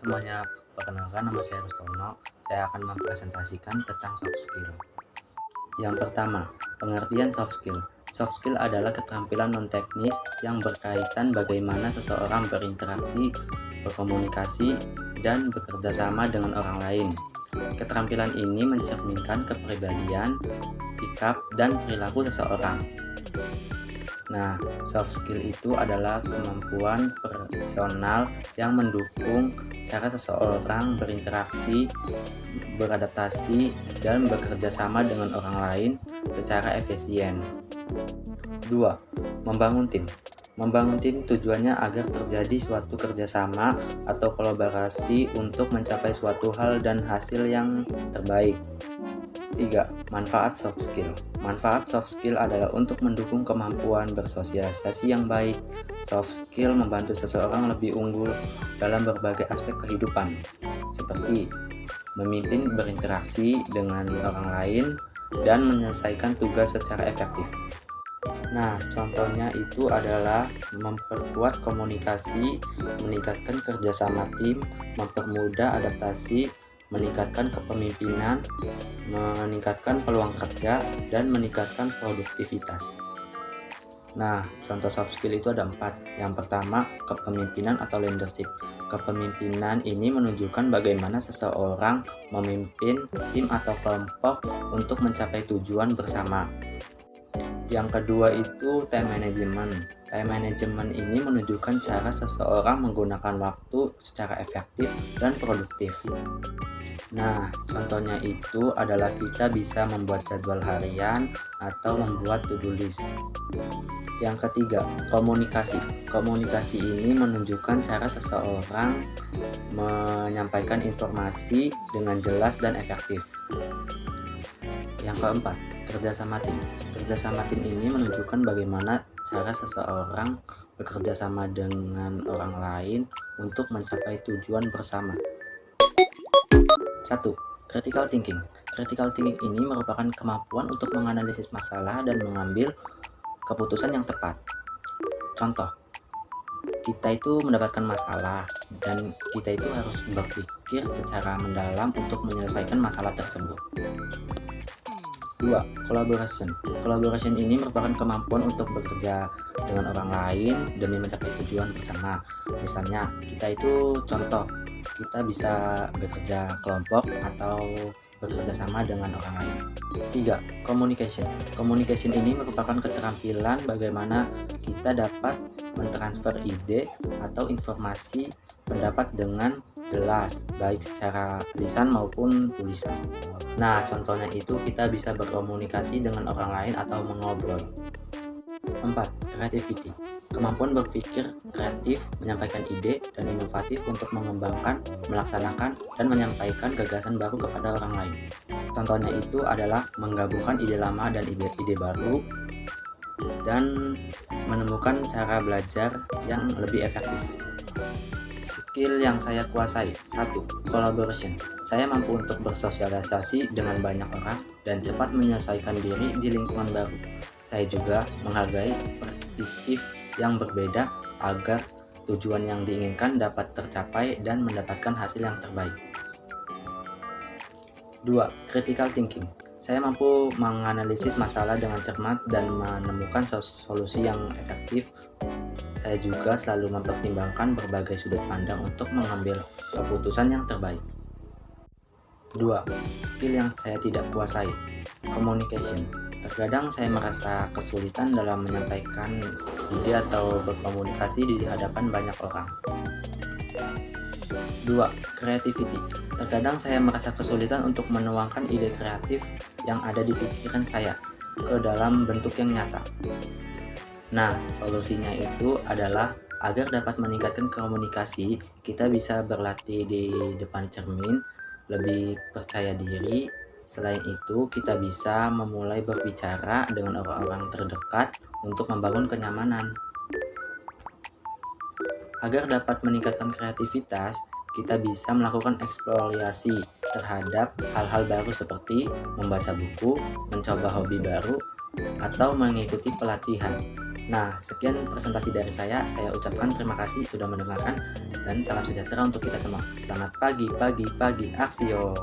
semuanya, perkenalkan nama saya Rustono. Saya akan mempresentasikan tentang soft skill. Yang pertama, pengertian soft skill. Soft skill adalah keterampilan non-teknis yang berkaitan bagaimana seseorang berinteraksi, berkomunikasi, dan bekerja sama dengan orang lain. Keterampilan ini mencerminkan kepribadian, sikap, dan perilaku seseorang. Nah, soft skill itu adalah kemampuan personal yang mendukung cara seseorang berinteraksi, beradaptasi, dan bekerja sama dengan orang lain secara efisien. 2. Membangun tim. Membangun tim tujuannya agar terjadi suatu kerjasama atau kolaborasi untuk mencapai suatu hal dan hasil yang terbaik. 3. Manfaat soft skill. Manfaat soft skill adalah untuk mendukung kemampuan bersosialisasi yang baik. Soft skill membantu seseorang lebih unggul dalam berbagai aspek kehidupan, seperti memimpin, berinteraksi dengan orang lain, dan menyelesaikan tugas secara efektif. Nah, contohnya itu adalah memperkuat komunikasi, meningkatkan kerjasama tim, mempermudah adaptasi, meningkatkan kepemimpinan, meningkatkan peluang kerja, dan meningkatkan produktivitas. Nah, contoh soft skill itu ada 4. Yang pertama, kepemimpinan atau leadership. Kepemimpinan ini menunjukkan bagaimana seseorang memimpin tim atau kelompok untuk mencapai tujuan bersama. Yang kedua itu time management. Time management ini menunjukkan cara seseorang menggunakan waktu secara efektif dan produktif. Nah, contohnya itu adalah kita bisa membuat jadwal harian atau membuat to-do list. Yang ketiga, komunikasi. Komunikasi ini menunjukkan cara seseorang menyampaikan informasi dengan jelas dan efektif. Yang keempat, kerjasama tim. Kerjasama tim ini menunjukkan bagaimana cara seseorang bekerja sama dengan orang lain untuk mencapai tujuan bersama. 1. Critical thinking. Critical thinking ini merupakan kemampuan untuk menganalisis masalah dan mengambil keputusan yang tepat. Contoh, kita itu mendapatkan masalah dan kita itu harus berpikir secara mendalam untuk menyelesaikan masalah tersebut. 2. Collaboration. Collaboration ini merupakan kemampuan untuk bekerja dengan orang lain demi mencapai tujuan bersama. Misalnya, kita itu contoh, kita bisa bekerja kelompok atau bekerja sama dengan orang lain. 3. Communication. Communication ini merupakan keterampilan bagaimana kita dapat mentransfer ide atau informasi pendapat dengan jelas, baik secara lisan maupun tulisan. Nah, contohnya itu kita bisa berkomunikasi dengan orang lain atau mengobrol. 4. Creativity. Kemampuan berpikir kreatif, menyampaikan ide dan inovatif untuk mengembangkan, melaksanakan, dan menyampaikan gagasan baru kepada orang lain. Contohnya itu adalah menggabungkan ide lama dan ide baru dan menemukan cara belajar yang lebih efektif. Skill yang saya kuasai. 1. Collaboration. Saya mampu untuk bersosialisasi dengan banyak orang dan cepat menyesuaikan diri di lingkungan baru. Saya juga menghargai perspektif yang berbeda agar tujuan yang diinginkan dapat tercapai dan mendapatkan hasil yang terbaik. 2. Critical thinking. Saya mampu menganalisis masalah dengan cermat dan menemukan solusi yang efektif. Saya juga selalu mempertimbangkan berbagai sudut pandang untuk mengambil keputusan yang terbaik. 2. Skill yang saya tidak kuasai. Communication. Terkadang saya merasa kesulitan dalam menyampaikan ide atau berkomunikasi di hadapan banyak orang. 2. Creativity. Terkadang saya merasa kesulitan untuk menuangkan ide kreatif yang ada di pikiran saya ke dalam bentuk yang nyata. Nah, solusinya itu adalah agar dapat meningkatkan komunikasi, kita bisa berlatih di depan cermin, lebih percaya diri. Selain itu, kita bisa memulai berbicara dengan orang-orang terdekat untuk membangun kenyamanan. Agar dapat meningkatkan kreativitas, kita bisa melakukan eksplorasi terhadap hal-hal baru seperti membaca buku, mencoba hobi baru, atau mengikuti pelatihan. Nah, sekian presentasi dari saya ucapkan terima kasih sudah mendengarkan dan salam sejahtera untuk kita semua. Selamat pagi, pagi, pagi, aksio!